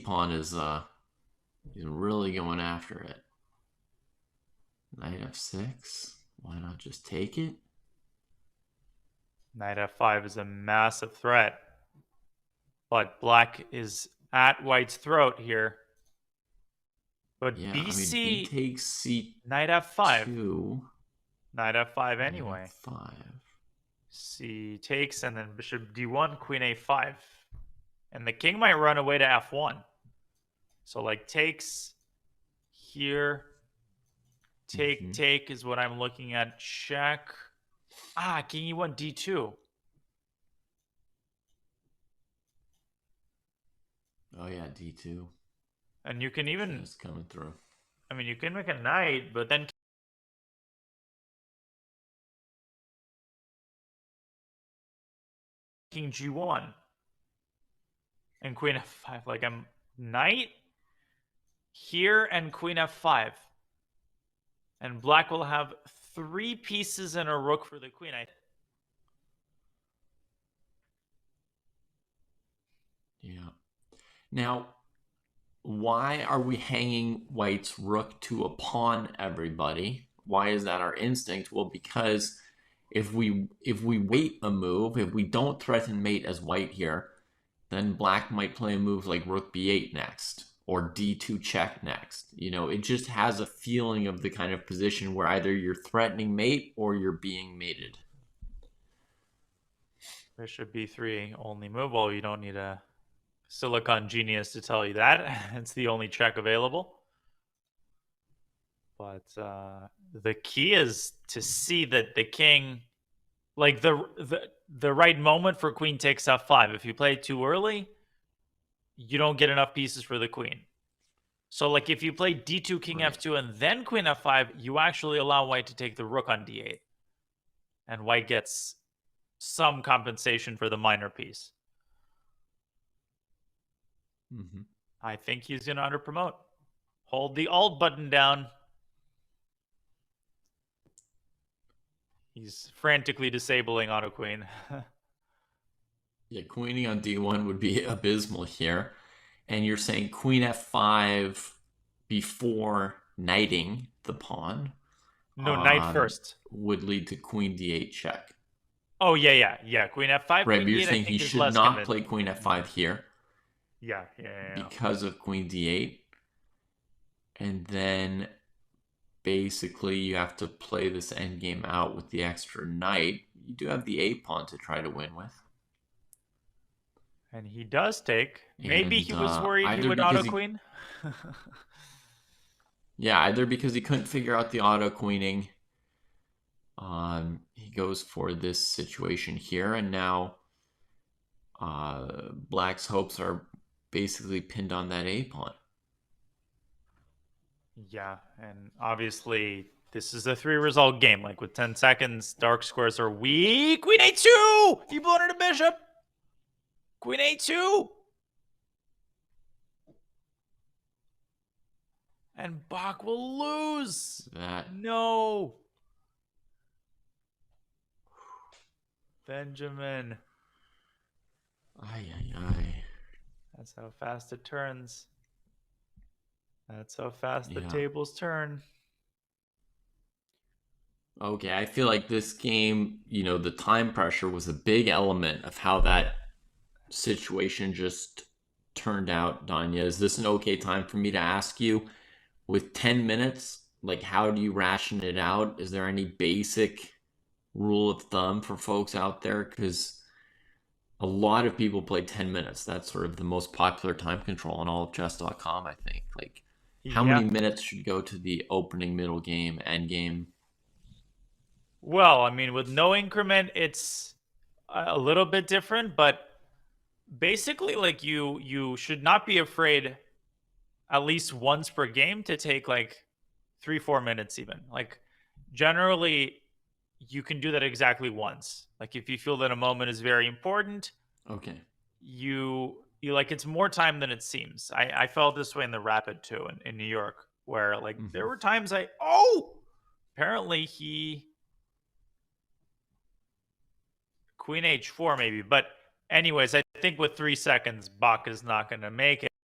pawn is he's really going after it. Knight f6. Why not just take it? Knight f5 is a massive threat. But black is at white's throat here. But Yeah, I mean, b BC, takes c2. knight f5. Knight f5 anyway. Knight f5. C takes, and then bishop d1, queen a5. And the king might run away to f1. So like takes here. Take is what I'm looking at. Check. King e1, d2. Oh yeah, d2. And you can even... Just coming through. I mean, you can make a knight, but then... King g1. And queen f5. Like, I'm knight here and queen f5. And black will have 3 pieces and a rook for the queen. Yeah. Now, why are we hanging white's rook to a pawn, everybody? Why is that our instinct? Well, because if we wait a move, if we don't threaten mate as white here, then black might play a move like rook b8 next, or d2 check next. You know, it just has a feeling of the kind of position where either you're threatening mate or you're being mated. Bishop b3, only move. Well, you don't need a silicon genius to tell you that. It's the only check available. But the key is to see that the king, like the right moment for queen takes f5. If you play it too early, you don't get enough pieces for the queen. So like if you play d2, king f2, and then queen f5, you actually allow white to take the rook on d8. And white gets some compensation for the minor piece. I think he's going to under-promote. Hold the alt button down. He's frantically disabling auto queen. Yeah, queening on d1 would be abysmal here. And you're saying queen f5 before knighting the pawn. No, knight first. Would lead to queen d8 check. Oh, yeah. Queen f5, right, queen but you're d8, saying he should not play queen f5 here. Yeah. Because of queen d8. And then basically you have to play this endgame out with the extra knight. You do have the a pawn to try to win with. And he does take. Maybe he was worried he would auto queen. Yeah, either because he couldn't figure out the auto queening. He goes for this situation here, and now black's hopes are basically pinned on that a pawn. Yeah, and obviously this is a 3-result game. Like with 10 seconds, dark squares are weak. Queen a2! He blundered a bishop. Queen a2. And Bach will lose. No. Benjamin. Ay. That's how fast it turns. That's how fast the tables turn. Okay, I feel like this game, you know, the time pressure was a big element of how that situation just turned out, Danya. Is this an okay time for me to ask you, with 10 minutes, like how do you ration it out? Is there any basic rule of thumb for folks out there? Because a lot of people play 10 minutes. That's sort of the most popular time control on all of chess.com, I think. Like, how many minutes should go to the opening, middle game, end game? Well, I mean, with no increment, it's a little bit different, but basically, like, you should not be afraid at least once per game to take like 3-4 minutes even. Like, generally, you can do that exactly once. Like, if you feel that a moment is very important, okay, you like, it's more time than it seems. I felt this way in the Rapid too in New York, where like there were times apparently he queen h4 maybe. But anyways, I think with 3 seconds, Bach is not going to make it.